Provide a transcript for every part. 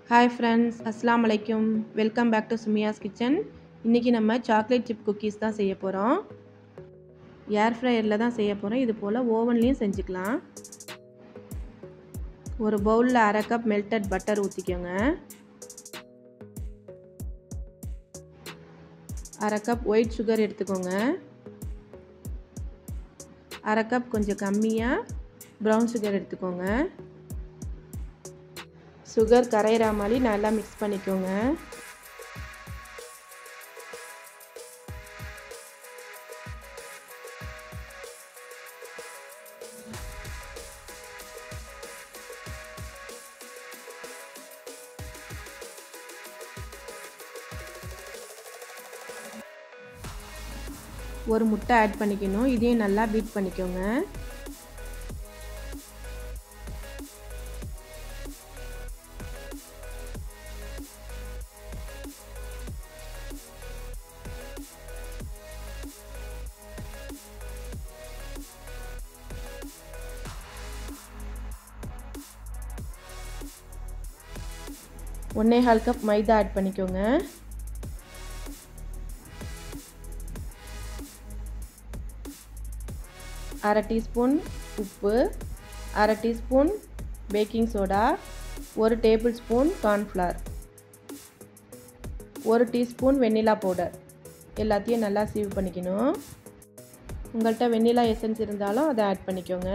Hi friends, Assalamu alaikum. Welcome back to Sumiya's kitchen. இன்னைக்கு நம்ம chocolate chip cookies தான் செய்ய போறோம். ஏர் ஃப்ரையர்ல தான் செய்ய போறோம். இது போல ஓவன்லயும் செஞ்சுக்கலாம். ஒரு பவுல்ல 1/2 கப் மெல்டட் பட்டர் ஊத்திக்கோங்க. 1/2 கப் ஒயிட் சுகர் எடுத்துக்கோங்க. 1/2 கப் கொஞ்சம் கம்மியா பிரவுன் சுகர் எடுத்துக்கோங்க. சுகர் கரையிற மாதிரி நல்லா மிக்ஸ் பண்ணிக்கோங்க. ஒரு முட்டை ஆட் பண்ணிக்கணும். இதையும் நல்லா பீட் பண்ணிக்கோங்க. ஒன்னே 1/2 கப் மைதா ஆட் பண்ணிக்கோங்க. அரை டீஸ்பூன் உப்பு, அரை teaspoon baking soda, 1 table spoon cornflour, 1 teaspoon வெண்ணிலா பவுடர் எல்லாத்தையும் நல்லா சீவ் பண்ணிக்கணும். உங்கள்கிட்ட வெண்ணிலா எசன்ஸ் இருந்தாலும் அதை ஆட் பண்ணிக்கோங்க.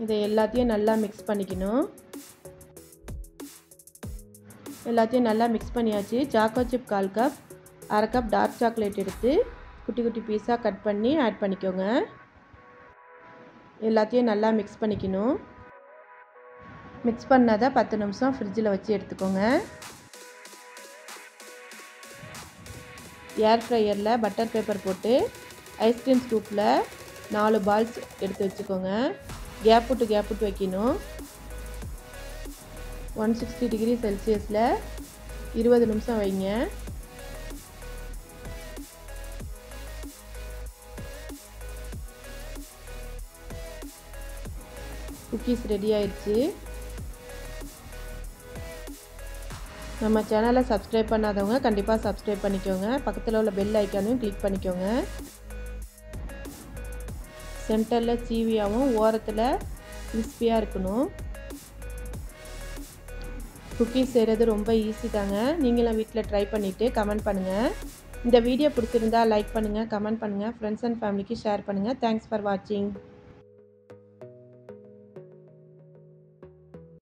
இதை எல்லாத்தையும் நல்லா மிக்ஸ் பண்ணிக்கணும். எல்லாத்தையும் நல்லா மிக்ஸ் பண்ணியாச்சு. Choco chip 1/4 cup, 1/2 cup dark chocolate எடுத்து குட்டி குட்டி பீஸாக கட் பண்ணி ஆட் பண்ணிக்கோங்க. எல்லாத்தையும் நல்லா மிக்ஸ் பண்ணிக்கணும். மிக்ஸ் பண்ணதை 10 நிமிஷம் ஃப்ரிட்ஜில் வச்சு எடுத்துக்கோங்க. ஏர் ஃப்ரையரில் பட்டர் பேப்பர் போட்டு ஐஸ்கிரீம் ஸ்கூப்பில் 4 பால்ஸ் எடுத்து வச்சுக்கோங்க. கேப் விட்டு வைக்கணும். 160 டிகிரி செல்சியஸில் 20 நிமிஷம் வைங்க. குக்கீஸ் ரெடி ஆயிடுச்சு. நம்ம சேனலை சப்ஸ்கிரைப் பண்ணாதவங்க கண்டிப்பாக சப்ஸ்கிரைப் பண்ணிக்கோங்க. பக்கத்தில் உள்ள பெல் ஐக்கானையும் கிளிக் பண்ணிக்கோங்க. சென்டரில் சீவியாகவும் ஓரத்தில் கிறிஸ்பியாக இருக்கணும். குக்கீஸ் செய்கிறது ரொம்ப ஈஸி தாங்க. நீங்களும் வீட்டில் ட்ரை பண்ணிவிட்டு கமெண்ட் பண்ணுங்கள். இந்த வீடியோ பிடிச்சிருந்தா லைக் பண்ணுங்கள், கமெண்ட் பண்ணுங்கள், ஃப்ரெண்ட்ஸ் அண்ட் ஃபேமிலிக்கு ஷேர் பண்ணுங்கள். தேங்க்ஸ் ஃபார் வாட்சிங்.